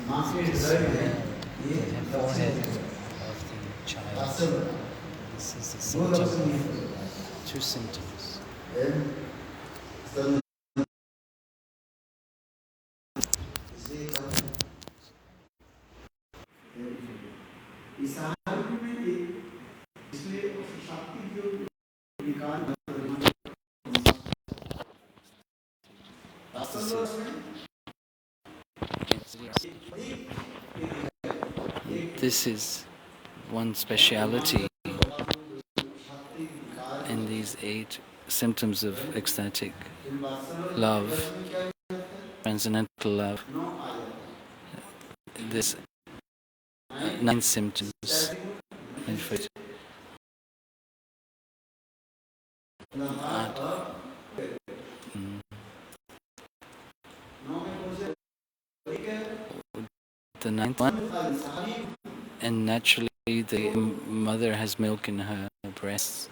the smell, the forehead of the child. This is the symptom. Two symptoms. This is one speciality in these 8 symptoms of ecstatic love, transcendental love. This 9 symptoms. The 9th one, and naturally the mother has milk in her breasts.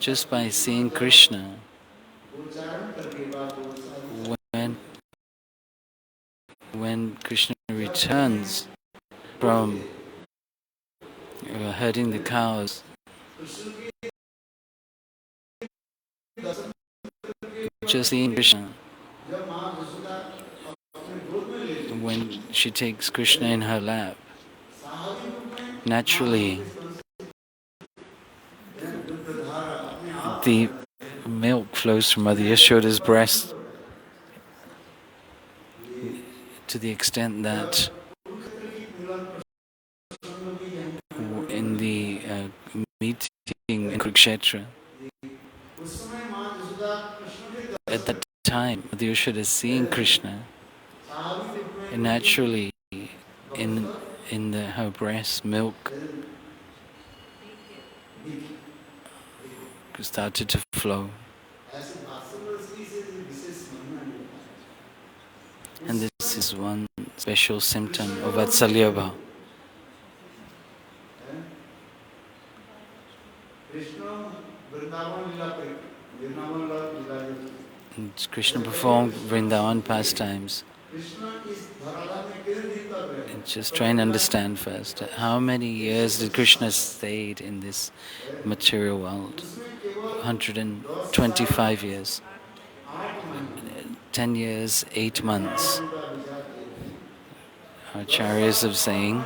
Just by seeing Krishna, when Krishna returns from herding the cows, just seeing Krishna, when she takes Krishna in her lap, naturally the milk flows from Mother Yashoda's breast to the extent that in the meeting in Kurukshetra, at that time, Mother Yashoda is seeing Krishna, and naturally in her breast, milk started to flow. And this is one special symptom of Vatsalya-bhava. And Krishna performed Vrindavan pastimes. And just try and understand first, how many years did Krishna stayed in this material world? 125 years. 10 years, 8 months. Acharyas are saying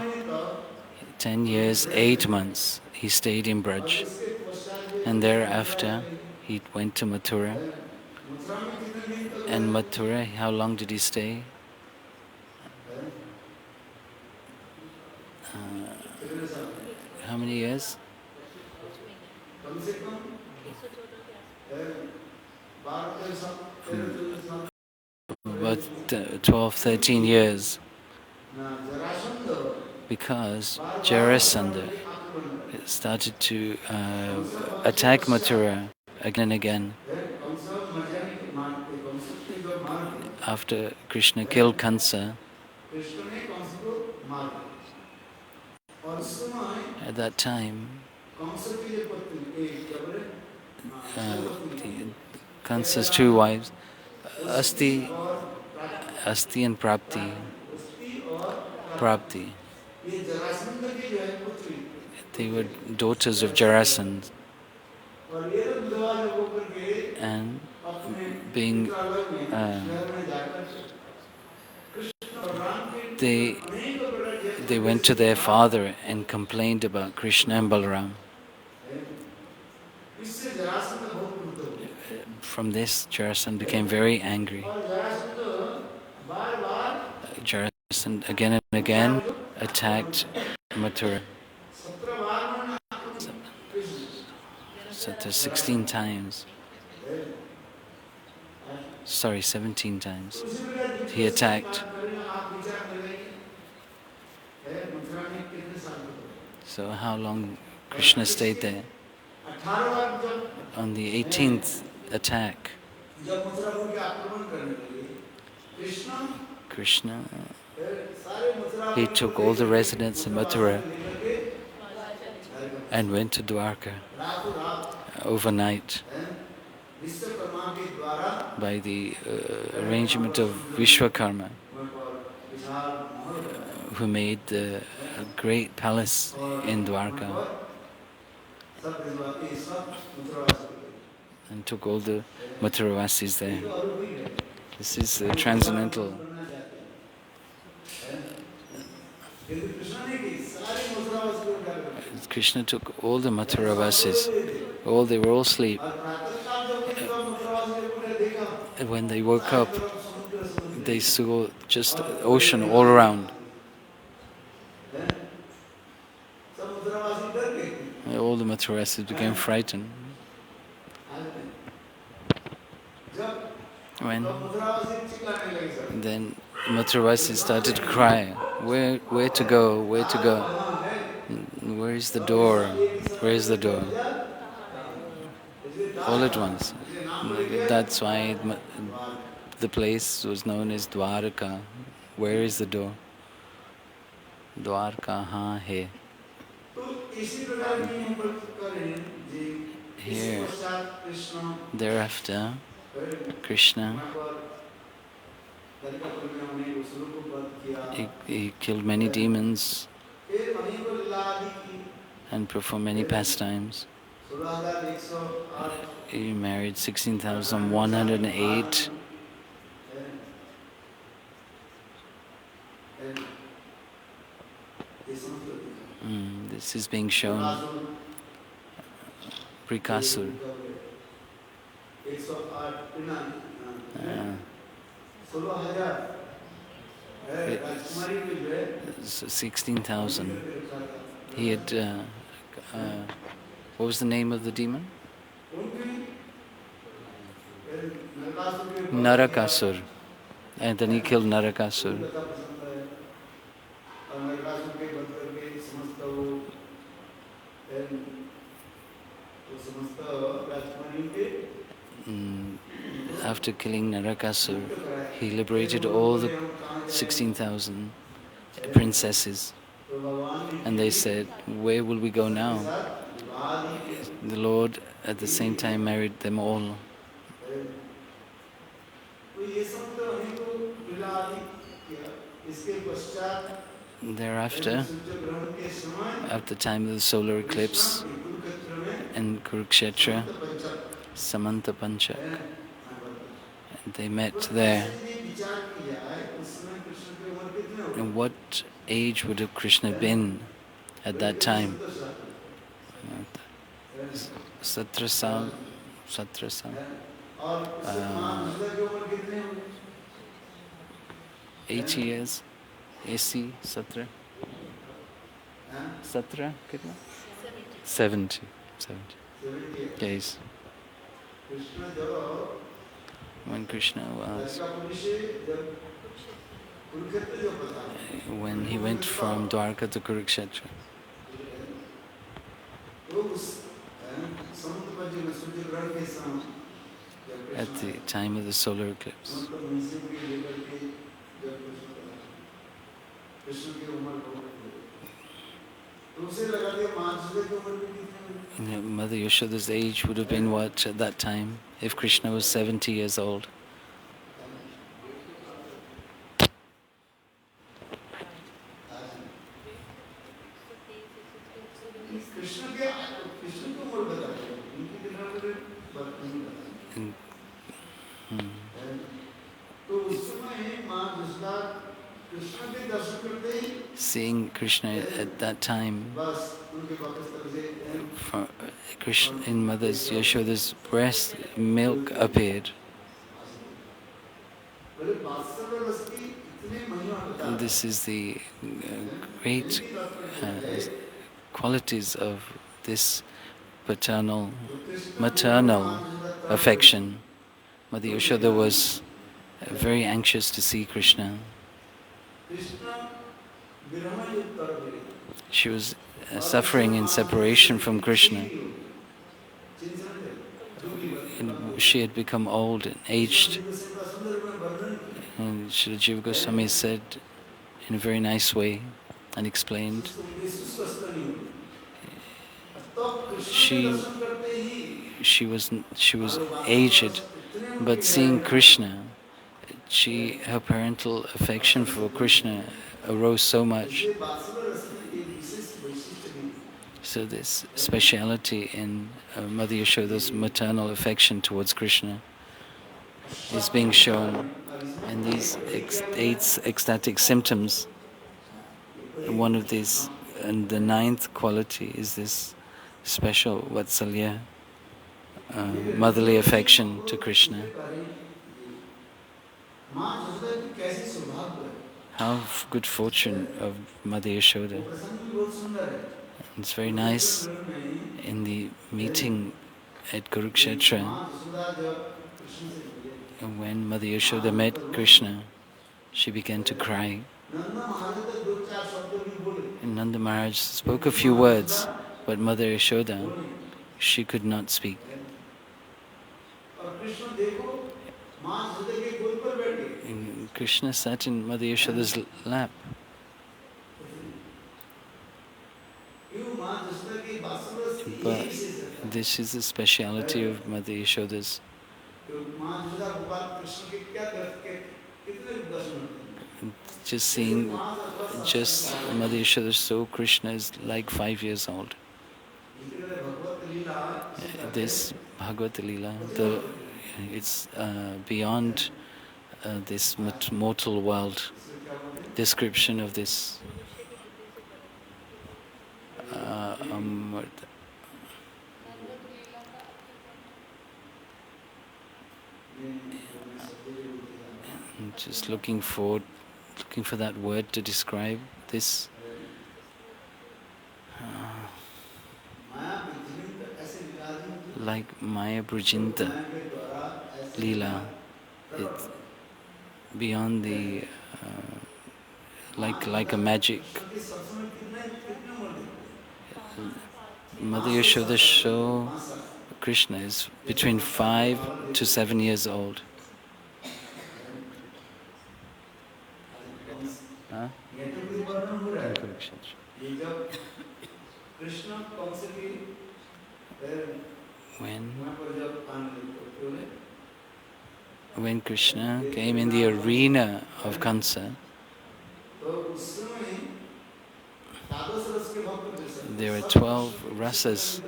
10 years, 8 months he stayed in Braj, and thereafter he went to Mathura. And Mathura, how long did he stay? How many years? About 12, 13 years. Because Jarasandha started to attack Mathura again and again. After Krishna killed Kansa, at that time, Kansa's 2 wives, Asti and Prapti, they were daughters of Jarasandha, and being they went to their father and complained about Krishna and Balaram. From this, Jarasandha became very angry. Jarasandha again and again attacked Mathura. So 16 times. 17 times. He attacked. So how long Krishna stayed there? On the 18th attack, Krishna, he took all the residents in Mathura and went to Dvaraka overnight by the arrangement of Vishwakarma, who made a great palace in Dvaraka and took all the Mathuravasis there. This is transcendental. Krishna took all the Mathuravasis. They were all asleep. When they woke up, they saw just ocean all around. All the Mathuravasis became frightened. Then Mathuravasis started to cry, where to go, where to go? Where is the door? Where is the door? All at once. That's why the place was known as Dvaraka. Where is the door? Dvaraka haan hai. Here, thereafter, Krishna, he killed many demons and performed many pastimes. He married 16,108. This is being shown. Prikasur. 16,000. He had, what was the name of the demon? Narakasur. And then he killed Narakasur. After killing Narakasur, he liberated all the 16,000 princesses. And they said, where will we go now? The Lord at the same time married them all. Thereafter, at the time of the solar eclipse in Kurukshetra, Samanta Panchak, they met there. And what age would have Krishna been at that time? Satrasal. 80 years. AC, Satra. Satra, kitna? 70. Yes. When Krishna was, when he went from Dvaraka to Kurukshetra, at the time of the solar eclipse. Mother Yashoda's age would have been what at that time, if Krishna was 70 years old? Seeing Krishna at that time, Krishna, in Mother Yashoda's breast, milk appeared. And this is the great qualities of this maternal affection. Mother Yashoda was very anxious to see Krishna. She was suffering in separation from Krishna. And she had become old and aged. And Srila Jiva Goswami said in a very nice way and explained, she was aged, But seeing Krishna, her parental affection for Krishna arose so much. So this speciality in Mother Yashoda's maternal affection towards Krishna is being shown in these eight ecstatic symptoms. One of these, and the ninth quality is this special Vatsalya, motherly affection to Krishna. How good fortune of Mother Yashoda. It's very nice in the meeting at Kurukshetra, when Mother Yashoda met Krishna, she began to cry. And Nanda Maharaj spoke a few words, but Mother Yashoda, she could not speak. And Krishna sat in Mother Yashoda's lap. But this is the speciality of Mother Yashoda's. Just seeing, Mother Yashoda saw Krishna is like 5 years old. This Bhagavata Leela, it's beyond this mortal world. Description of this just looking for that word to describe this. Like Maya Brujinta Leela, it's beyond the like a magic. Mother Yashoda show Krishna is between 5 to 7 years old. When Krishna came in the arena of Kansa, there were 12 rasas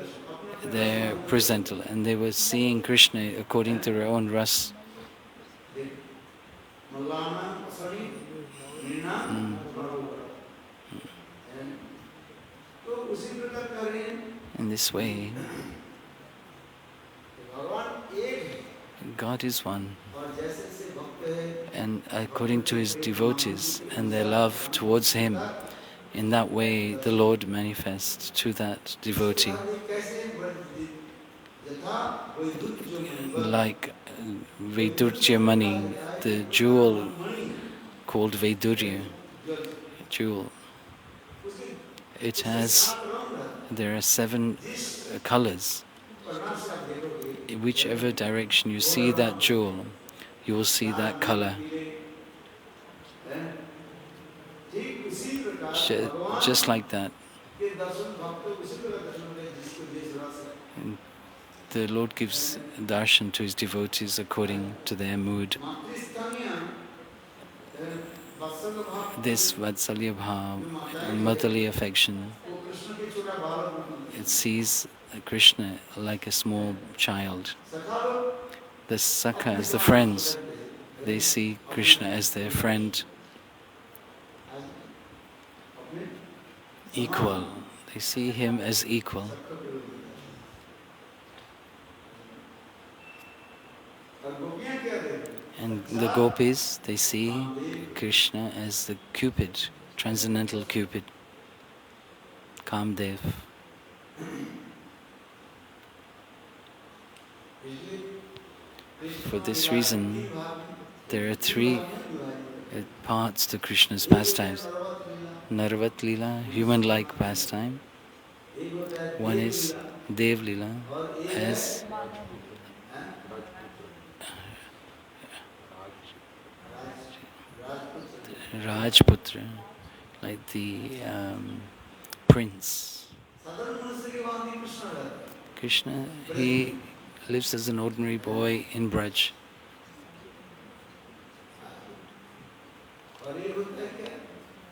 there present, and they were seeing Krishna according to their own ras. In this way, God is one, and according to His devotees and their love towards Him, in that way the Lord manifests to that devotee. Like Vaidurya Mani, the jewel called Vaidurya jewel. There are 7 colors. In whichever direction you see that jewel, you will see that color. Just like that. And the Lord gives darshan to His devotees according to their mood. This Vatsalya-bhava, motherly affection, it sees Krishna like a small child. The Sakhas, the friends, they see Krishna as their friend, equal. They see him as equal. And the gopis, they see Krishna as the Cupid, transcendental Cupid, Kamdev. For this reason, there are 3 parts to Krishna's pastimes. Narvat Leela, human-like pastime. One is Dev Leela, as Rajputra, like the prince. Krishna, he lives as an ordinary boy in Braj.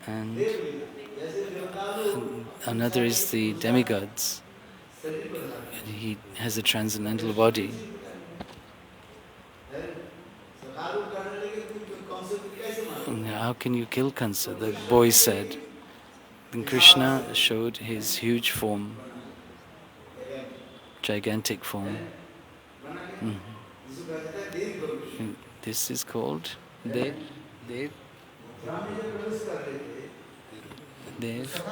And another is the demigods. And he has a transcendental body. And how can you kill Kansa? The boy said. Then Krishna showed his huge form, gigantic form. And this is called Dev, Dev, Dev,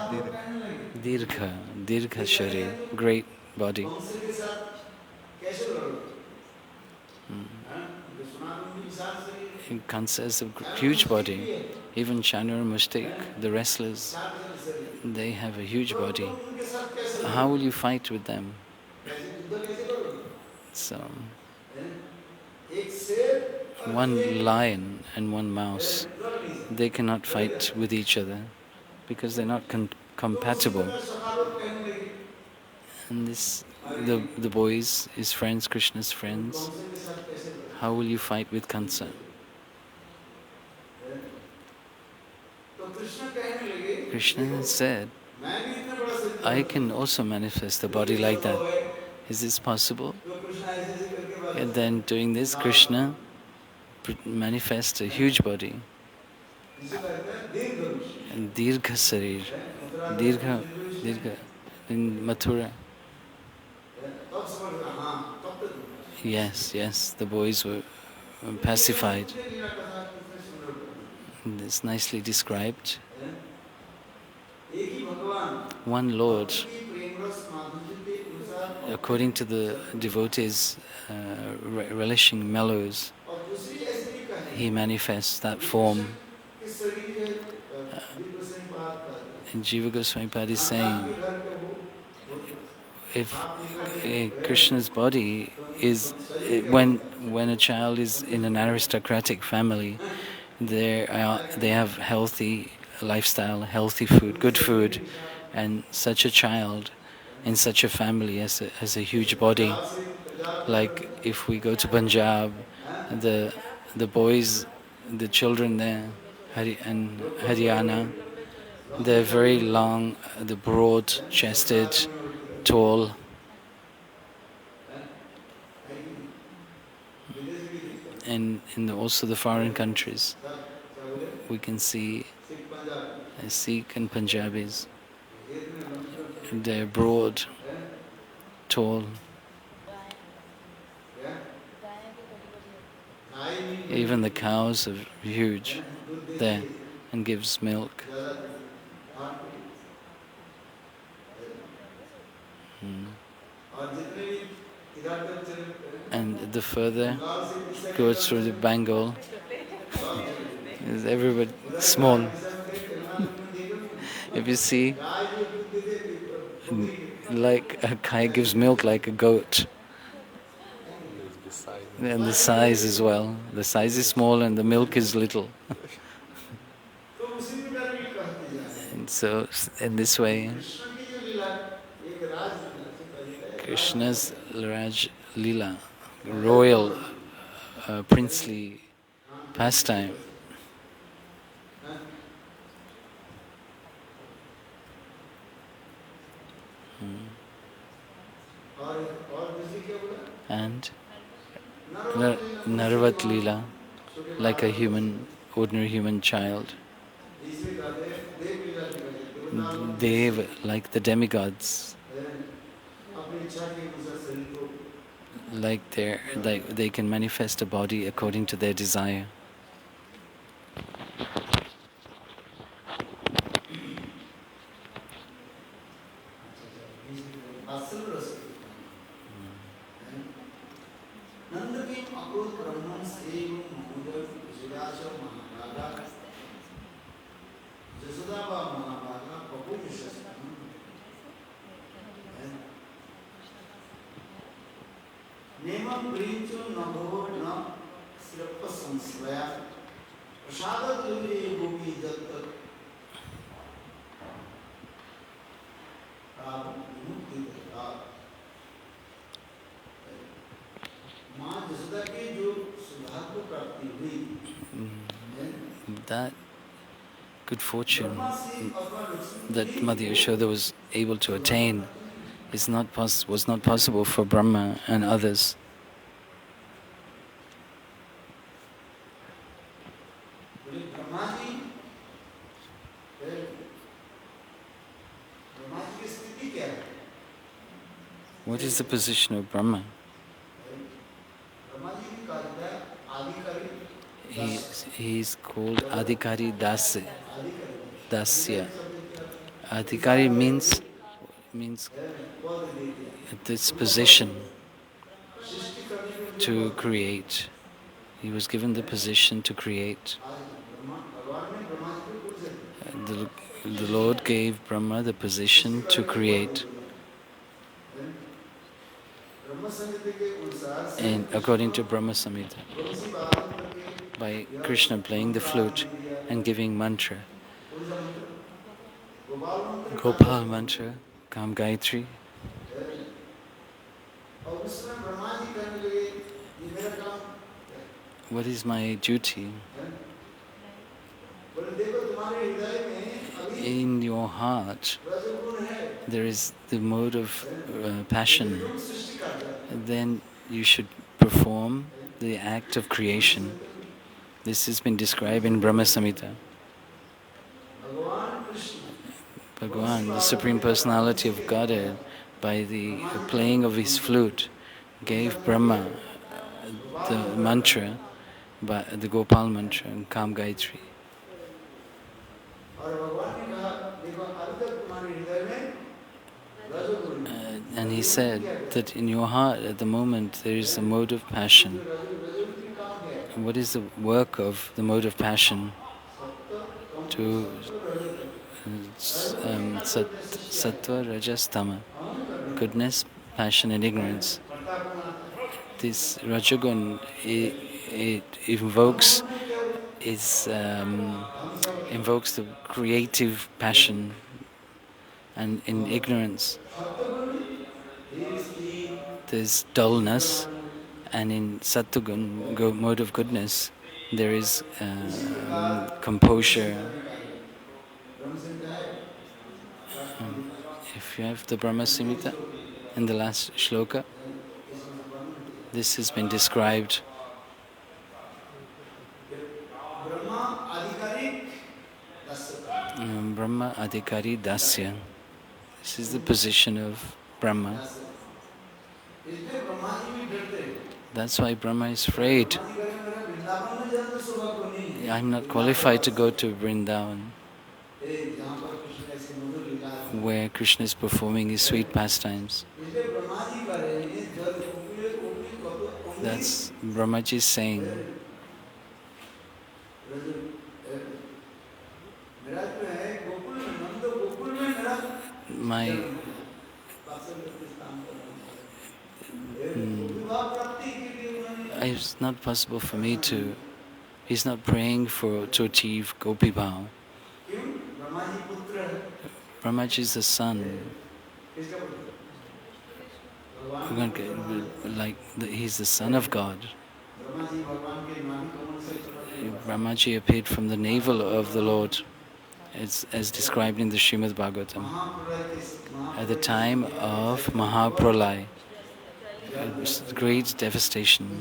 Dirgha Sharir, great body. Kansa has a huge body. Even Chanur and Mustik, the wrestlers, they have a huge body. How will you fight with them? So, one lion and one mouse, they cannot fight with each other because they're not compatible. And the boys, his friends, Krishna's friends, how will you fight with Kansa? Krishna said, I can also manifest a body like that. Is this possible? And then doing this, Krishna manifests a huge body. And Dirgha Sarir, Dirgha, in Mathura. Yes, the boys were pacified. And it's nicely described. One Lord, according to the devotees relishing mellows, he manifests that form. And Jiva Goswami Pad is saying, if Krishna's body is, when a child is in an aristocratic family, they have healthy lifestyle, healthy food, good food, and such a child in such a family has a huge body. Like if we go to Punjab, the boys, the children there, and Haryana, they're very long, the broad-chested, tall. And also the foreign countries, we can see Sikh and Punjabis. They're broad, tall. Even the cows are huge there and gives milk. And the further goes through the Bengal, is everybody small. If you see, like a cow gives milk like a goat. And the size as well. The size is small and the milk is little. And so, in this way, Krishna's Raj Lila, royal, princely pastime. And Narvat Lila, like a ordinary human child. Dev, like the demigods, like they can manifest a body according to their desire. That good fortune that Mother Yashoda was able to attain was not possible for Brahma and others. What is the position of Brahma? He's called Adhikari Dasya. Adhikari means this position to create. He was given the position to create. The Lord gave Brahma the position to create. And according to Brahma Samhita, by Krishna playing the flute and giving mantra, Gopal mantra, Kam Gayatri. What is my duty? In your heart, there is the mode of passion. Then you should perform the act of creation. This has been described in Brahma Samhita. Bhagavan, the Supreme Personality of Godhead, by the playing of his flute, gave Brahma the mantra, the Gopal mantra, and Kam Gayatri. And he said that in your heart at the moment there is a mode of passion. And what is the work of the mode of passion? To sattva, rajas, tama, goodness, passion and ignorance. This rajagun, it invokes the creative passion, and in ignorance there's dullness, and in sattvagun, mode of goodness, there is composure. If you have the Brahma Samhita in the last shloka, this has been described. Brahma Adhikari Dasya. This is the position of Brahma. That's why Brahma is afraid. I'm not qualified to go to Vrindavan, where Krishna is performing his sweet pastimes. That's Brahmaji saying. It's not possible for me to. He's not praying to achieve gopi-bhava. Brahmaji is the son. He's the son of God. Brahmaji appeared from the navel of the Lord, as described in the Srimad Bhagavatam. At the time of Mahapralaya, great devastation.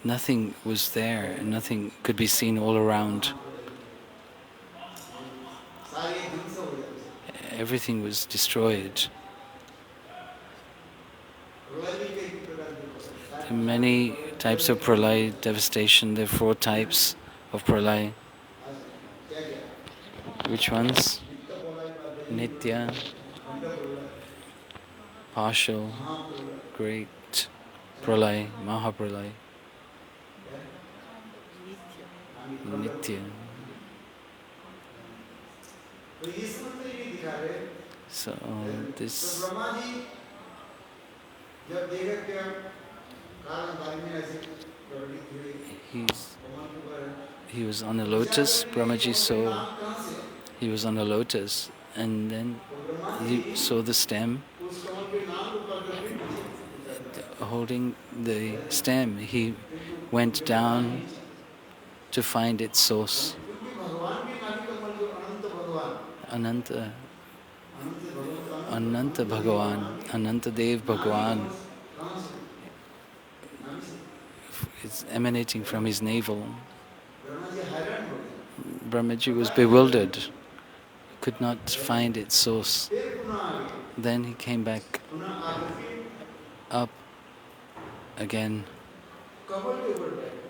Nothing was there, and nothing could be seen all around. Everything was destroyed. There are many types of pralaya devastation. There are 4 types of pralaya. Which ones? Nitya, partial, great pralaya, Mahapralaya, Nitya. So this he was on a lotus. Brahmaji saw he was on a lotus, and then he saw the stem. Holding the stem, he went down to find its source. Ananta, Ananta Bhagavan, Ananta Dev Bhagavan is emanating from his navel. Brahmaji was bewildered, could not find its source. Then he came back up again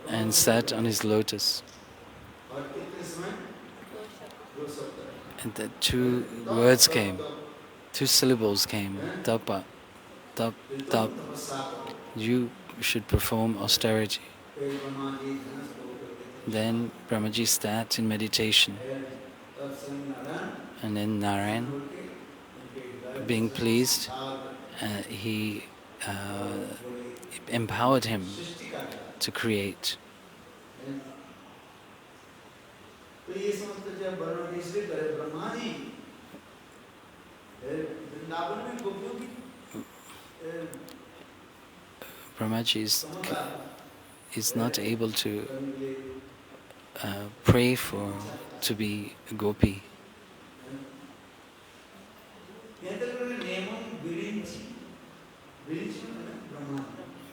and sat on his lotus. And the two words came, two syllables came, tapa, tap, tap. You should perform austerity. Then Brahmaji sat in meditation. And then Narayan, being pleased, he empowered him to create. Brahmaji is not able to pray to be a gopi.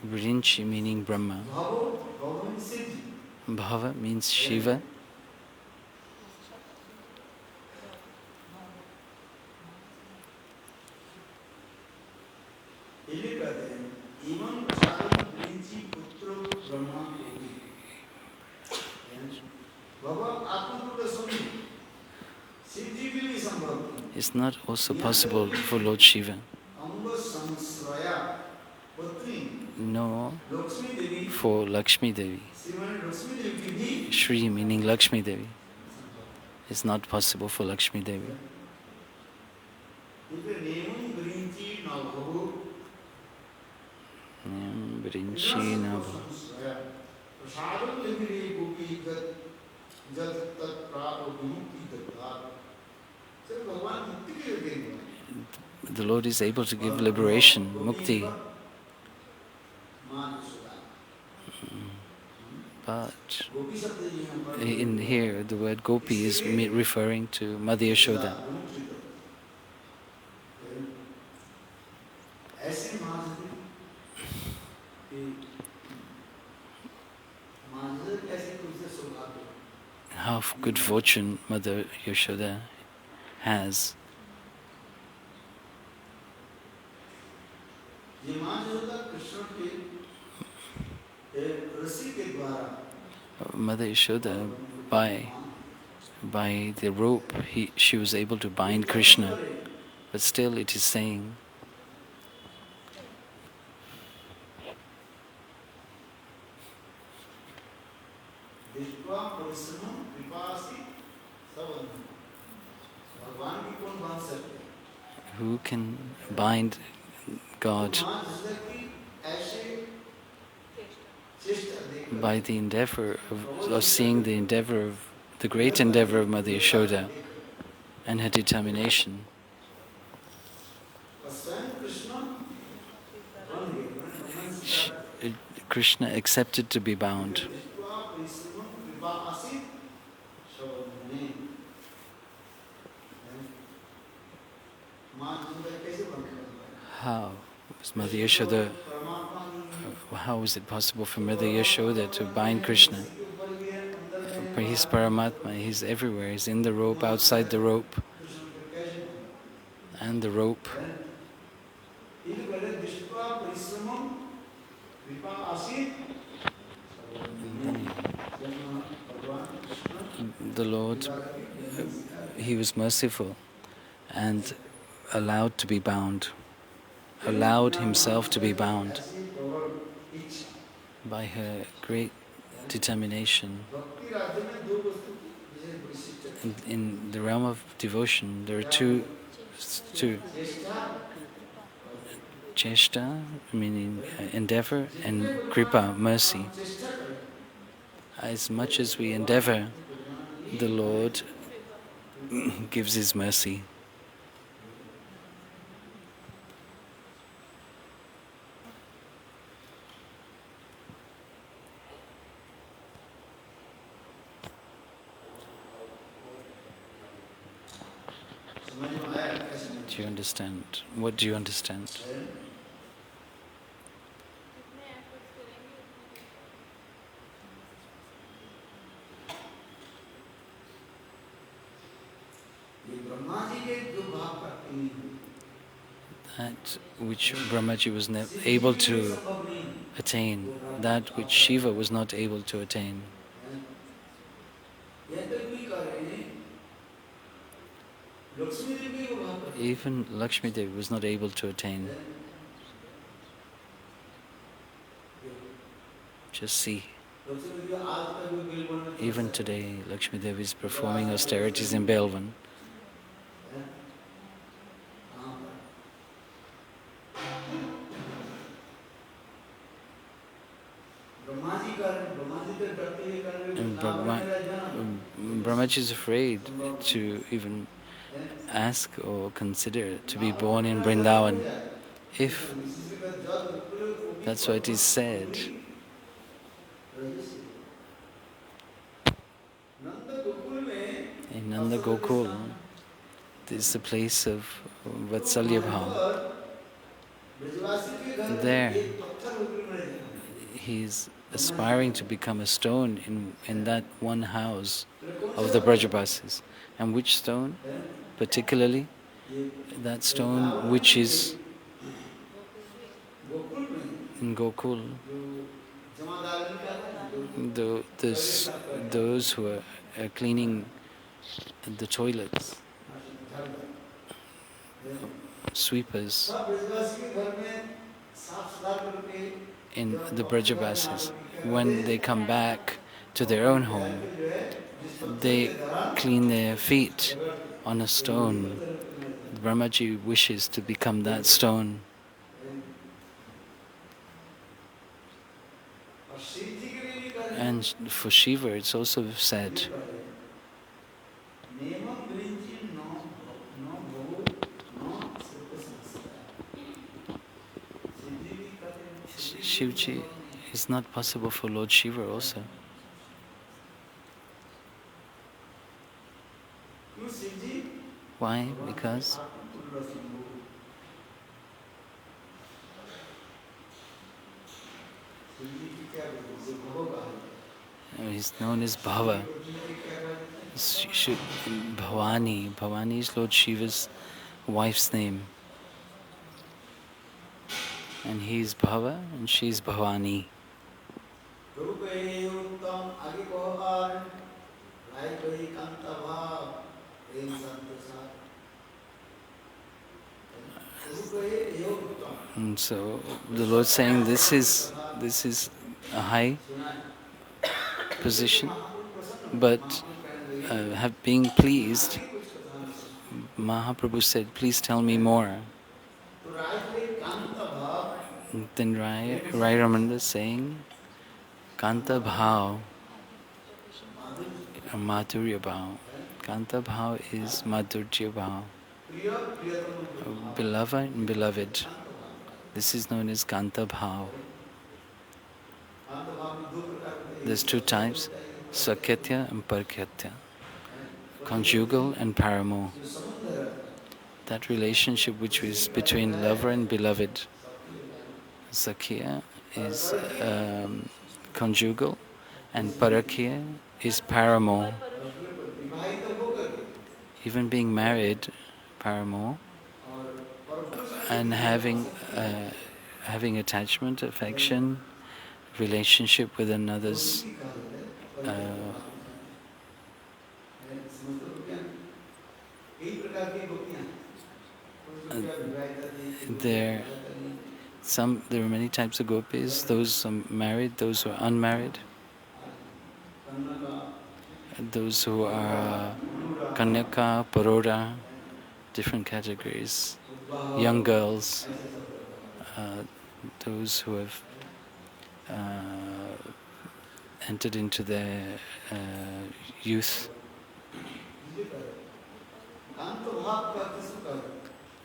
Virinchi meaning Brahma. Bhava means Shiva. It's not also possible for Lord Shiva. No, for Lakshmi Devi. Shri meaning Lakshmi Devi. It's not possible for Lakshmi Devi. The Lord is able to give liberation, mukti. But in here, the word gopi is referring to Mother Yashoda. How good fortune Mother Yashoda has. Mother Yashoda, by the rope, she was able to bind Krishna, but still it is saying who can bind God? By the endeavor of seeing the great endeavor of Mother Yashoda and her determination. Krishna accepted to be bound. How was Mother Yashoda? How is it possible for Mother Yashoda to bind Krishna? But he's Paramatma, he's everywhere. He's in the rope, outside the rope, and the rope. The Lord, he was merciful and allowed to be bound, allowed himself to be bound by her great determination. In the realm of devotion, there are two. Cheshta, meaning endeavor, and kripa, mercy. As much as we endeavor, the Lord gives His mercy. Do you understand? What do you understand? That which Brahmaji was able to attain, that which Shiva was not able to attain. Even Lakshmi Devi was not able to attain. Just see. Even today, Lakshmi Devi is performing austerities in Belvan. And Brahmaji is afraid to even ask or consider to be born in Vrindavan. If that's what is said, in Nanda Gokul, this is the place of Vatsalya-bhava. There, he is aspiring to become a stone in that one house of the Vrajavasis. And which stone? Particularly, that stone which is in Gokul. Those who are cleaning the toilets, sweepers in the Vrajavasis, when they come back to their own home, they clean their feet on a stone. Brahmaji wishes to become that stone. And for Shiva, it's also said, Shivji is not possible for Lord Shiva also. Why? Because he's known as Bhava. Bhavani. Bhavani is Lord Shiva's wife's name. And he's Bhava and she's Bhavani. And so the Lord saying this is a high position, but being pleased, Mahaprabhu said, please tell me more. And then Rai Ramanda saying, Kanta-bhava, Mathuravasis. Kanta-bhava is Madhurya-bhava. Beloved and beloved. This is known as Kanta-bhava. There's two types, Svakiya and parakiya, conjugal and paramo. That relationship which is between lover and beloved. Svakiya is conjugal and parakiya is paramo. Even being married, paramo, and having attachment, affection, relationship with another's there are many types of gopis, those married, those who are unmarried, those who are Kanyaka, Paroda, different categories, young girls, those who have entered into their youth.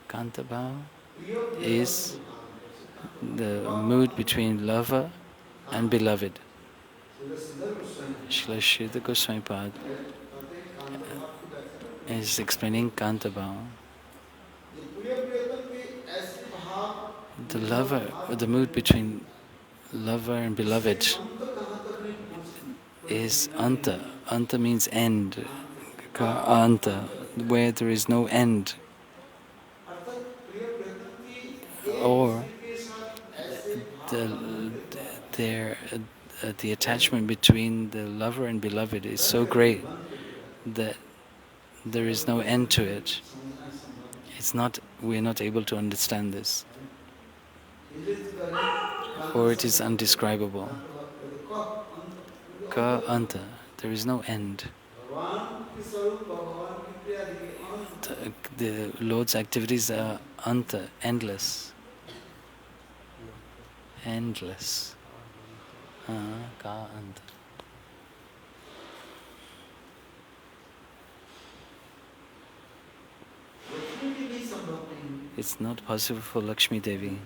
Kanta-bhava is the mood between lover and beloved. Srila Goswami is explaining Kanta-bhava. The lover, the mood between lover and beloved is anta. Anta means end. Ka anta, where there is no end. Or the the attachment between the lover and beloved is so great that there is no end to it. We're not able to understand this, or it is undescribable. Ka anta, there is no end. The Lord's activities are anta, endless. Endless. Ka anta. It's not possible for Lakshmi Devi.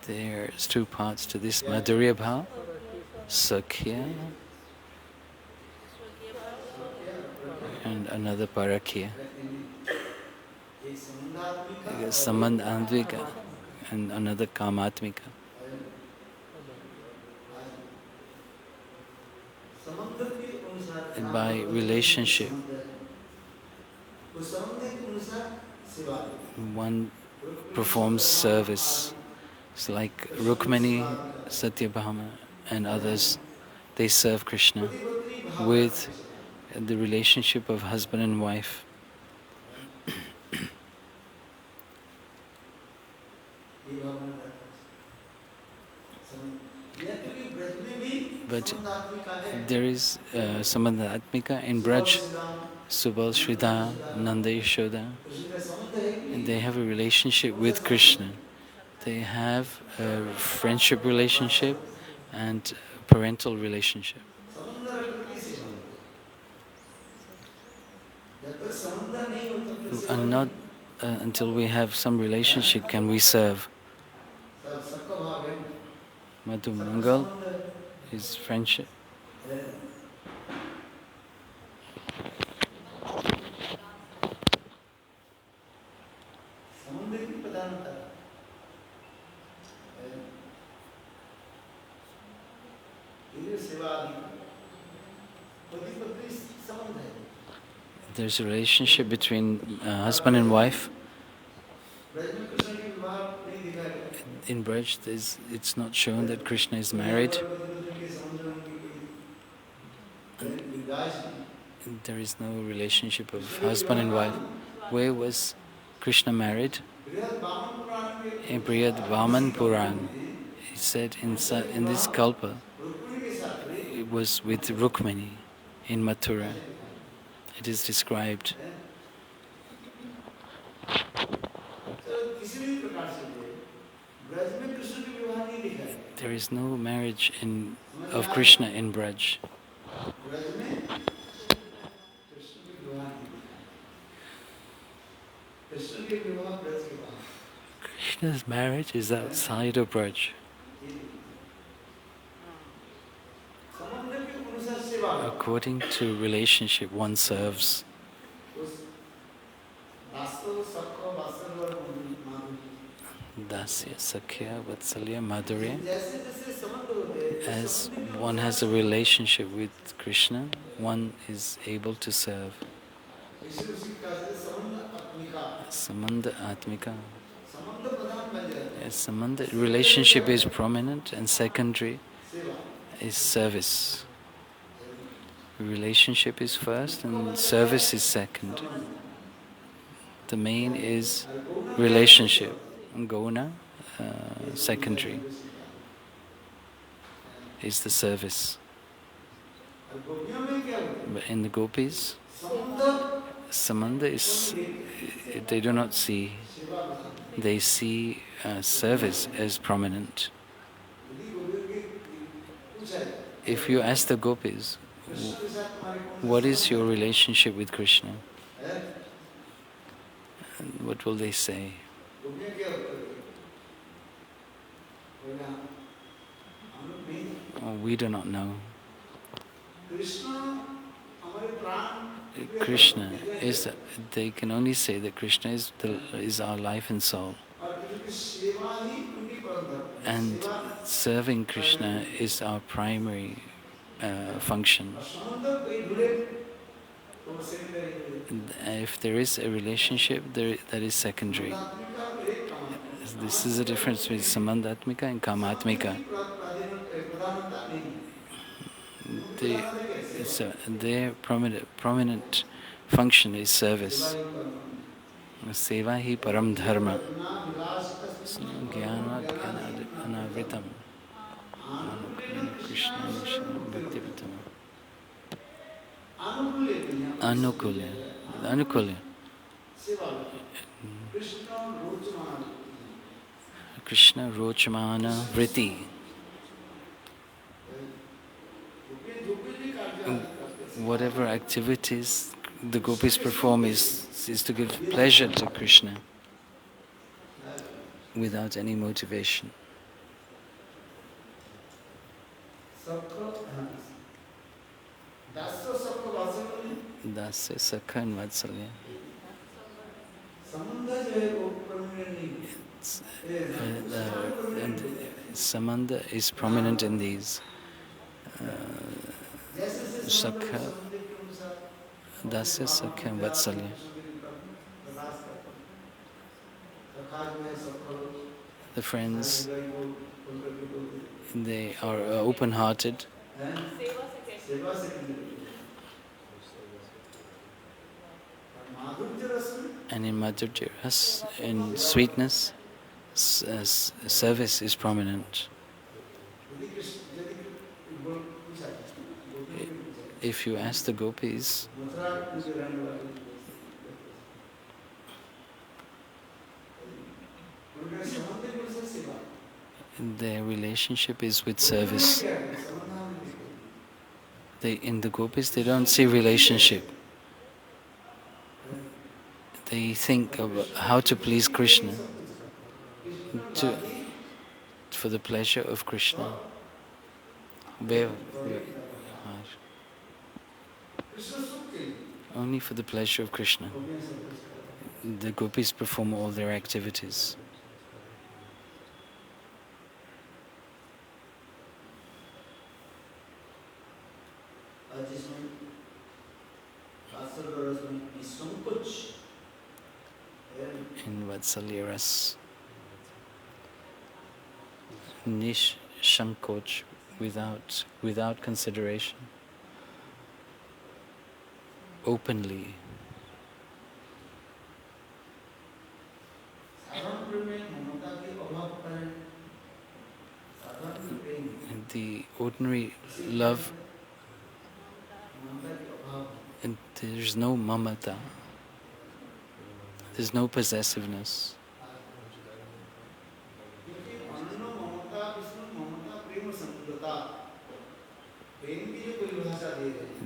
There's two parts to this Madhurya-bhava, Svakiya, and another parakiya. Sambandh-andvika and another kamatmika. And by relationship, one performs service. It's like Rukmini, Satyabhama and others, they serve Krishna with the relationship of husband and wife. But there is Sambandh-atmika in Braj, Subal, Sridhar, Nanda, Yashoda, and they have a relationship with Krishna. They have a friendship relationship and parental relationship. And not until we have some relationship can we serve. Madhu Mangal is friendship. There's a relationship between husband and wife. In Braj, it's not shown that Krishna is married. There is no relationship of husband and wife. Where was Krishna married? In Brihad Vaman Puran. He said in this kalpa, it was with Rukmini in Mathura. It is described. There is no marriage of Krishna in Braj. Krishna's marriage is outside of Braj. According to relationship, one serves. Dasya, Sakya, Vatsalya, Madhurya. As one has a relationship with Krishna, one is able to serve. Sambandh-atmika. Yes, relationship is prominent and secondary is service. Relationship is first and service is second. The main is relationship. Gona, secondary, is the service. But in the gopis, Samanda is, they do not see, they see service as prominent. If you ask the gopis, what is your relationship with Krishna? And what will they say? Oh, we do not know. Krishna is, they can only say that Krishna is our life and soul. And serving Krishna is our primary function. If there is a relationship, that is secondary. This is the difference between samandatmika and kamatmika. Their prominent function is service. Seva hi param dharma. Jnanat anavritam. Krishna bhakti vitam. Anukula. Anukula. Krishna Rochamana Vritti. Whatever activities the gopis perform is to give pleasure to Krishna without any motivation. Dasya, Sakha and Vatsalya. And Samanda is prominent in these. Sakha, Dasya, Sakha and Vatsalya. The friends, they are open-hearted. And in Madhurya Ras, in sweetness, service is prominent. If you ask the gopis, their relationship is with service. In the gopis, they don't see relationship. They think of how to please Krishna, for the pleasure of Krishna. Only for the pleasure of Krishna. The gopis perform all their activities. In Vatsalya-ras, Nish-sankoch, without consideration, openly. The ordinary love, and there's no mamata, there's no possessiveness.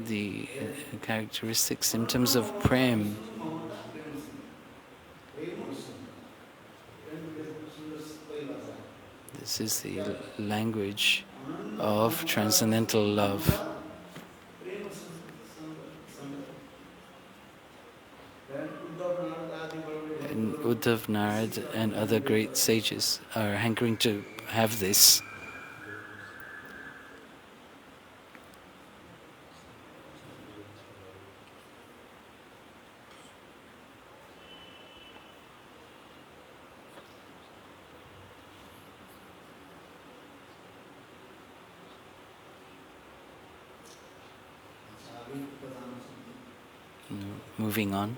The characteristic symptoms of prem. This is the language of transcendental love. And Uddhava, Narad and other great sages are hankering to have this. Moving on.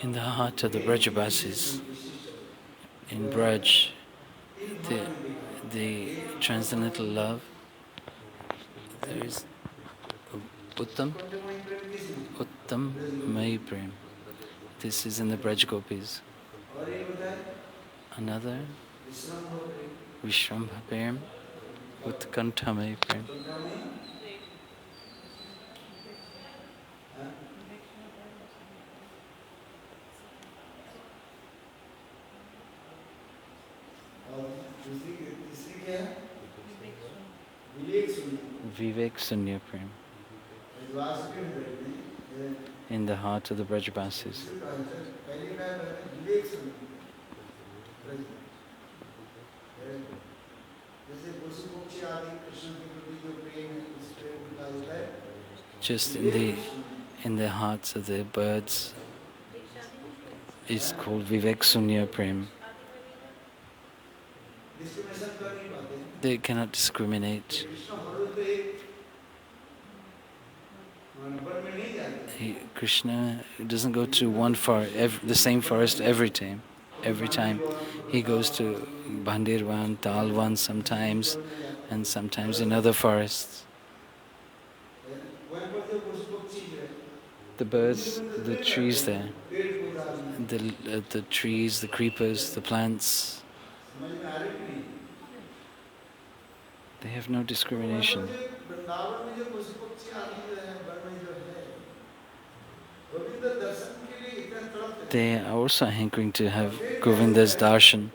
In the heart of the Vrajavasis, in Braj, the transcendental love, there is Utkantha-mayi-prema. This is in the Braj gopis. Another, Vishrambha-prema, Utkantha-mayi-prema. Vivek Sunya Prem. In the heart of the Vrajavasis. Just in the hearts of the birds is called Vivek Sunya Prem. They cannot discriminate. Krishna doesn't go to the same forest every time. Every time he goes to Bandirvan, Talvan sometimes, and sometimes in other forests. The birds, the trees there, the trees, the creepers, the plants, they have no discrimination. They are also hankering to have Govinda's darshan.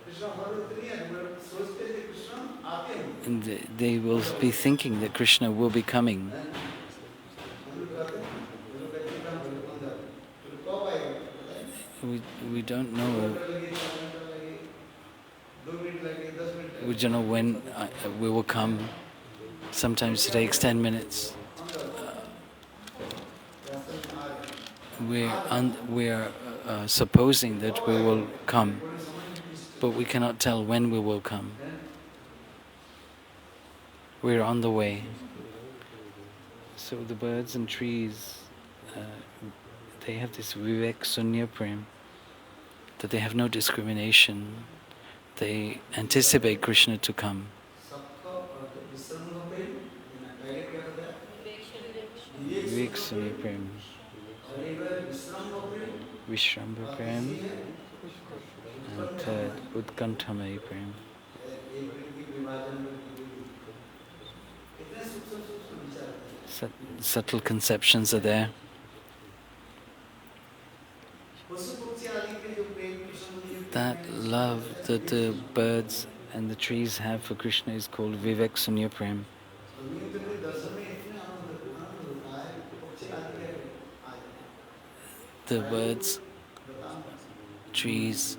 And they will be thinking that Krishna will be coming. We don't know. We don't know when we will come. Sometimes it takes 10 minutes. We're supposing that we will come, but we cannot tell when we will come. We're on the way. So the birds and trees, they have this Vivek Sunya Prem, that they have no discrimination. They anticipate Krishna to come. Vivek Sunya Prem, Vishrambha Prem, and third, Utkantha-mayi-prema. Subtle conceptions are there. That love that the birds and the trees have for Krishna is called Vivek Sunya Prem. The birds, trees,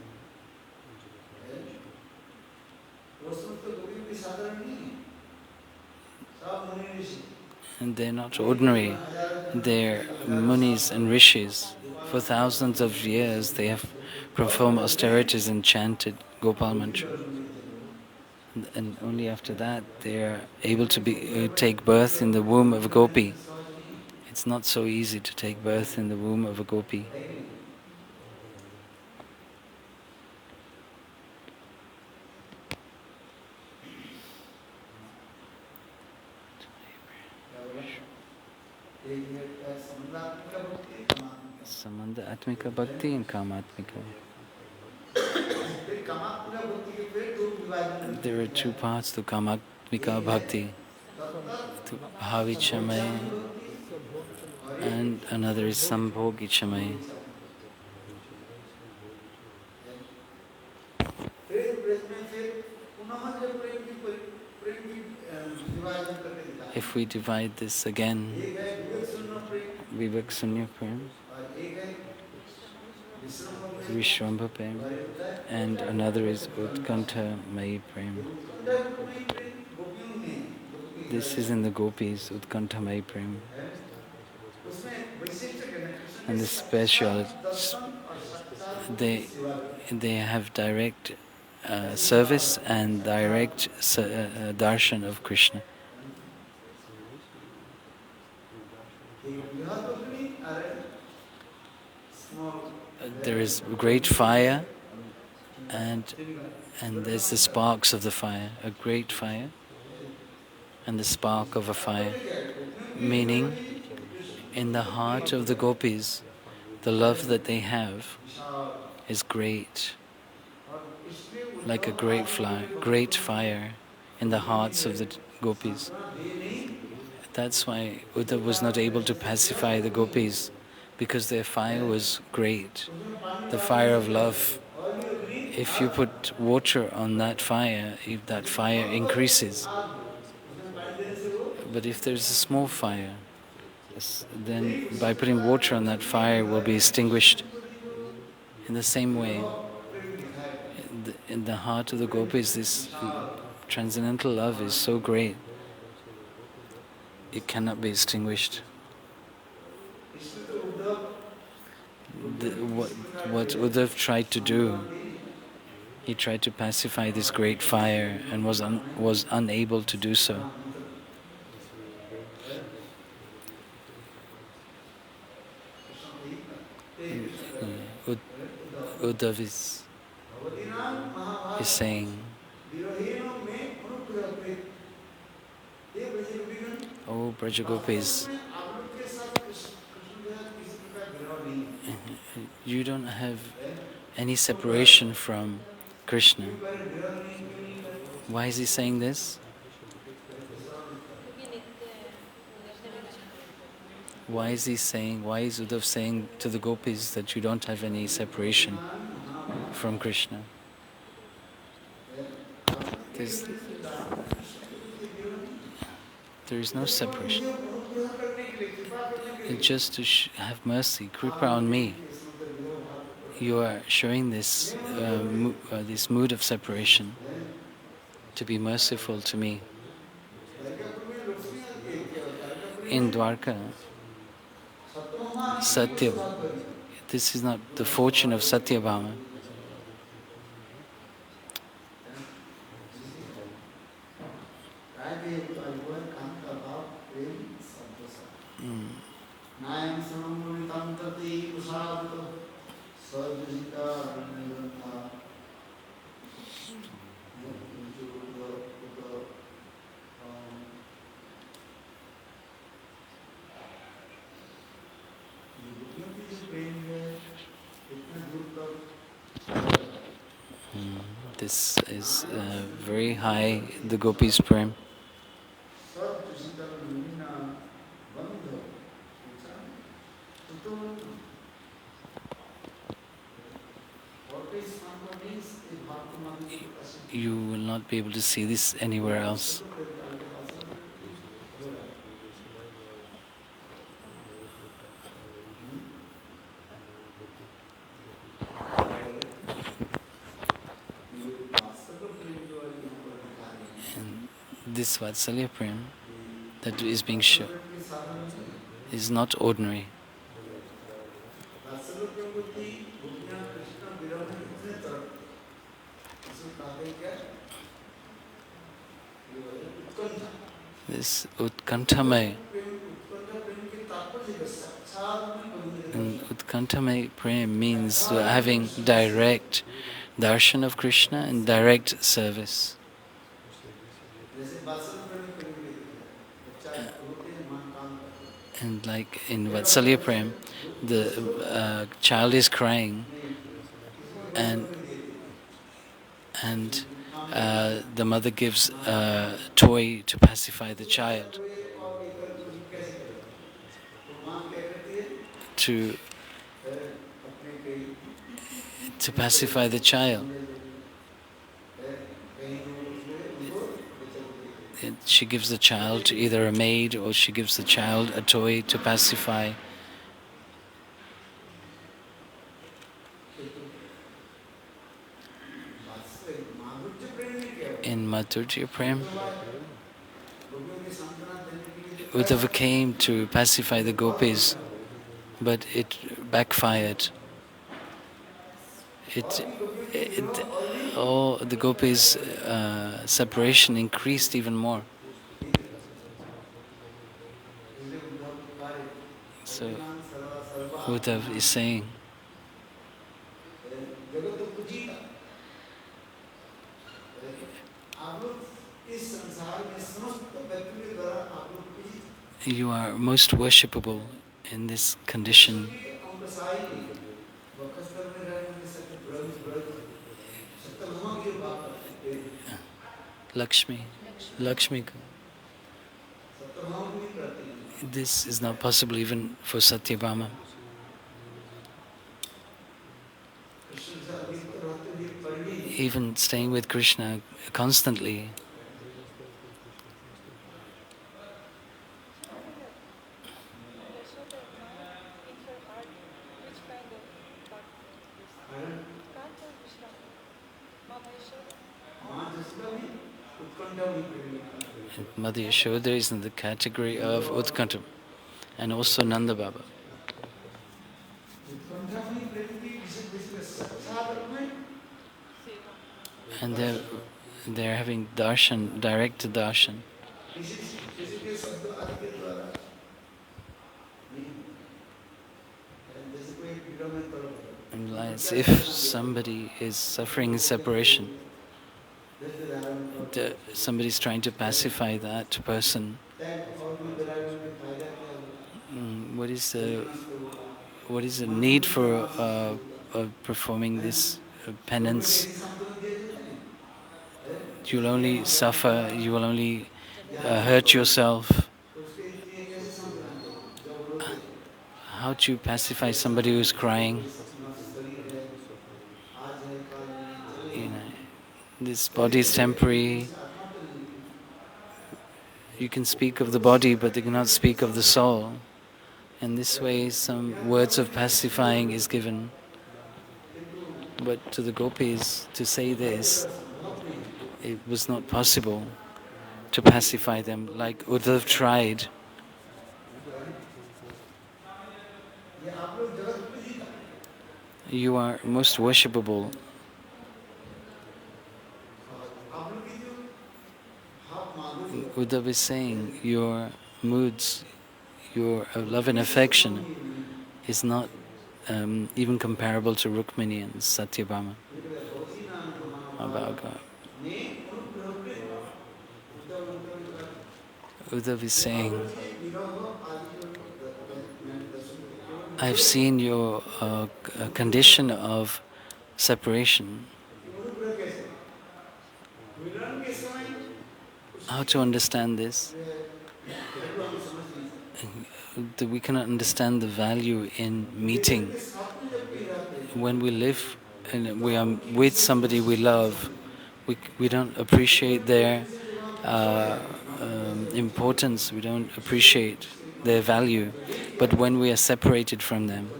and they're not ordinary. They're munis and rishis. For thousands of years they have performed austerities and chanted Gopal mantra. And only after that they are able to take birth in the womb of a gopi. It's not so easy to take birth in the womb of a gopi. Samandha Atmika Bhakti and Kamatmika. There are two parts to Kamatmika Bhakti, to Bhavichamay, and another is Sambhogichamay. If we divide this again, Vivek Sunya Prem, Vishrambha Prem, and another is Utkantha-mayi-prema. This is in the gopis, Utkantha-mayi-prema. And the special, they have direct service and direct darshan of Krishna. there is great fire, and there's the sparks of the fire, a great fire, and the spark of a fire. Meaning, in the heart of the gopis, the love that they have is great, like a great fire in the hearts of the gopis. That's why Uddhava was not able to pacify the gopis, because their fire was great, the fire of love. If you put water on that fire, if that fire increases. But if there's a small fire, then by putting water on that fire will be extinguished. In the same way, in the heart of the gopis, this transcendental love is so great, it cannot be extinguished. What Uddhava tried to do, he tried to pacify this great fire and was unable to do so. Uddhava is saying, "Oh, Brajagopis, you don't have any separation from Krishna." Why is he saying this? Why is Uddhava saying to the gopis that you don't have any separation from Krishna? There is no separation. And just to have mercy, kripa on me, you are showing this this mood of separation, to be merciful to me. In Dvaraka, this is not the fortune of Vatsalya-bhava. This is very high, the gopis' prema. You will not be able to see this anywhere else. And this Vatsalya-prema that is being shown is not ordinary. This Utkantha-mayi, and Utkantha-mayi-prema means having direct darshan of Krishna and direct service. And like in Vatsalya-prema, the child is crying, and the mother gives a toy to pacify the child, to pacify the child. She gives the child to either a maid, or she gives the child a toy to pacify. In Mathuravasis, Uddhava came to pacify the gopis, but it backfired. The gopis' separation increased even more. So Uddhava is saying, You are most worshipable in this condition. Lakshmi, Lakshmi. This is not possible even for Satyabhama. Even staying with Krishna constantly, Mother Yashoda is in the category of Utkantha and also Nanda Baba. And they're having darshan, direct darshan. And as if somebody is suffering in separation, somebody's trying to pacify that person. What is the need for performing this penance? You'll only suffer, you will only hurt yourself. How to pacify somebody who's crying? This body is temporary. You can speak of the body, but you cannot speak of the soul. And this way, some words of pacifying is given. But to the gopis, to say this, it was not possible to pacify them, like Uddhava tried. You are most worshipable. Uddhava is saying your moods, your love and affection is not even comparable to Rukmini and Satyabhama. Uddhava is saying, I've seen your condition of separation. How to understand this? We cannot understand the value in meeting. When we live and we are with somebody we love, we don't appreciate their importance, we don't appreciate their value. But when we are separated from them,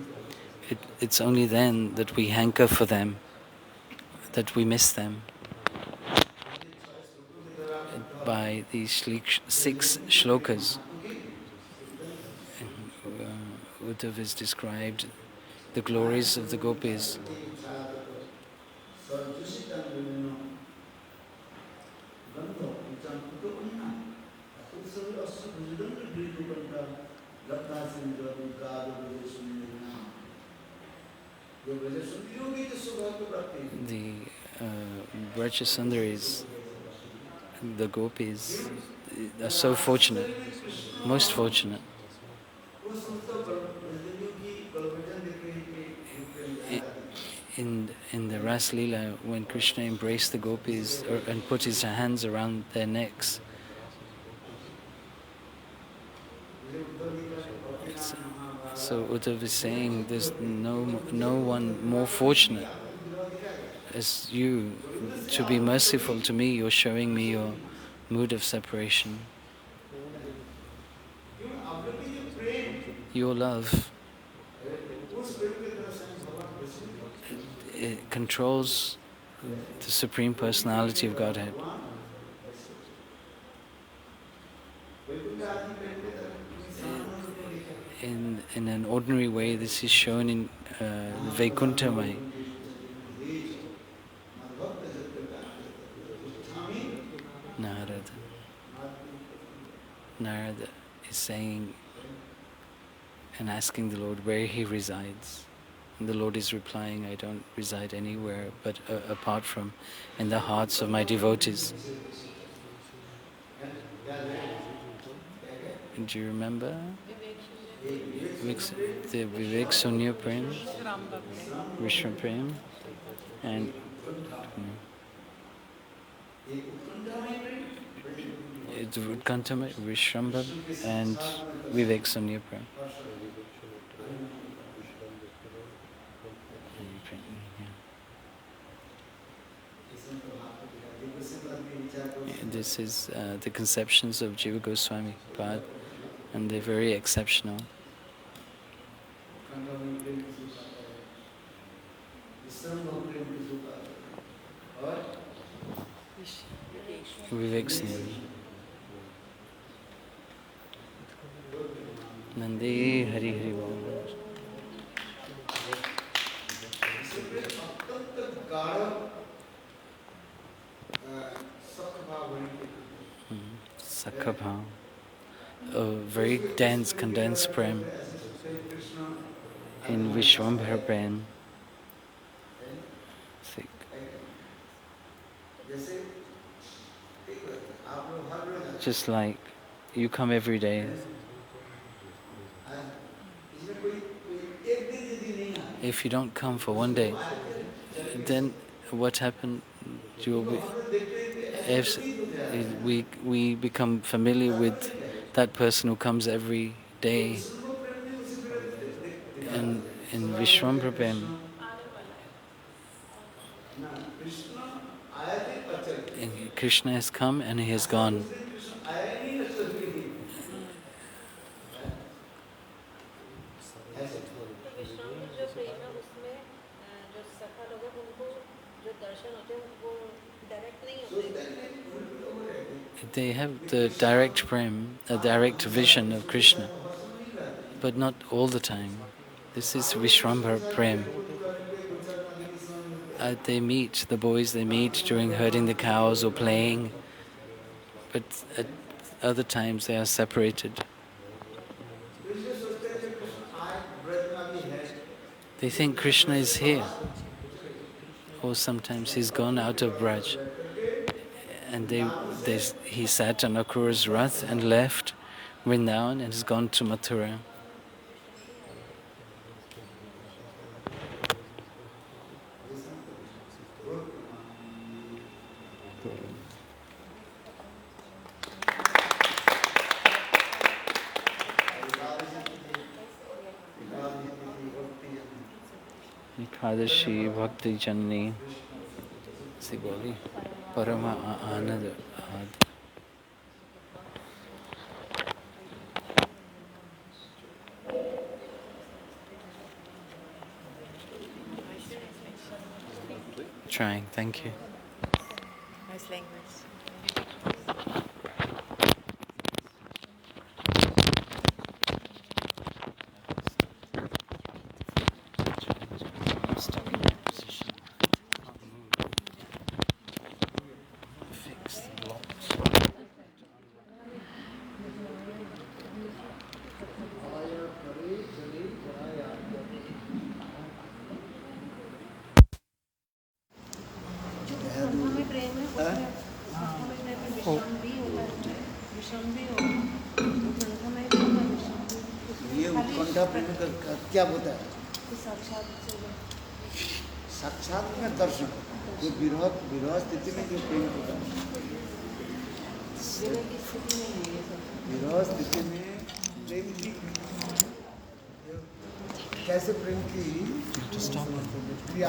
it's only then that we hanker for them, that we miss them. By these 6 shlokas, Uddhava has described the glories of the gopis. The Brajasundaris, the gopis, are so fortunate, most fortunate. In the Ras Leela, when Krishna embraced the gopis and put his hands around their necks, so Uddhava is saying there's no one more fortunate as you to be merciful to me. You're showing me your mood of separation. Your love, it controls the Supreme Personality of Godhead. In an ordinary way, this is shown in Vaikuntha-mayi. Narada is saying and asking the Lord where he resides. And the Lord is replying, I don't reside anywhere but apart from in the hearts of my devotees. Do you remember? The Vivek Sunya Prem, Vishram Prem, and it's Utkantha-mayi, Vishram and Vivek Sunya Prem. This is the conceptions of Jiva Goswami Pad, and they're very exceptional. Vivek Sunya. Nandi Hari Hari Bol. Sakha-bhava. A very dense, condensed prem in Vishwambhara Prem. Thick. Just like you come every day. If you don't come for one day, then what happened? You'll be, if we become familiar with that person who comes every day. And in Vishwambhara Prem, Krishna has come and he has gone. They have the direct prem, a direct vision of Krishna, but not all the time. This is Vishwambhara Prem. They meet, the boys they meet during herding the cows or playing, but at other times they are separated. They think Krishna is here, or sometimes he's gone out of Braj. And he sat on Akrura's Rath and left Vrindavan and has gone to Mathura. Ekadashi Bhakti Janni Sigoli Parama Anand. Trying, thank you. Nice language. क्या होता है? साक्षात में दर्शन, जो विरह स्थिति में जो प्रेम होता है, विरह स्थिति में प्रेम की कैसे प्रेम की क्रिया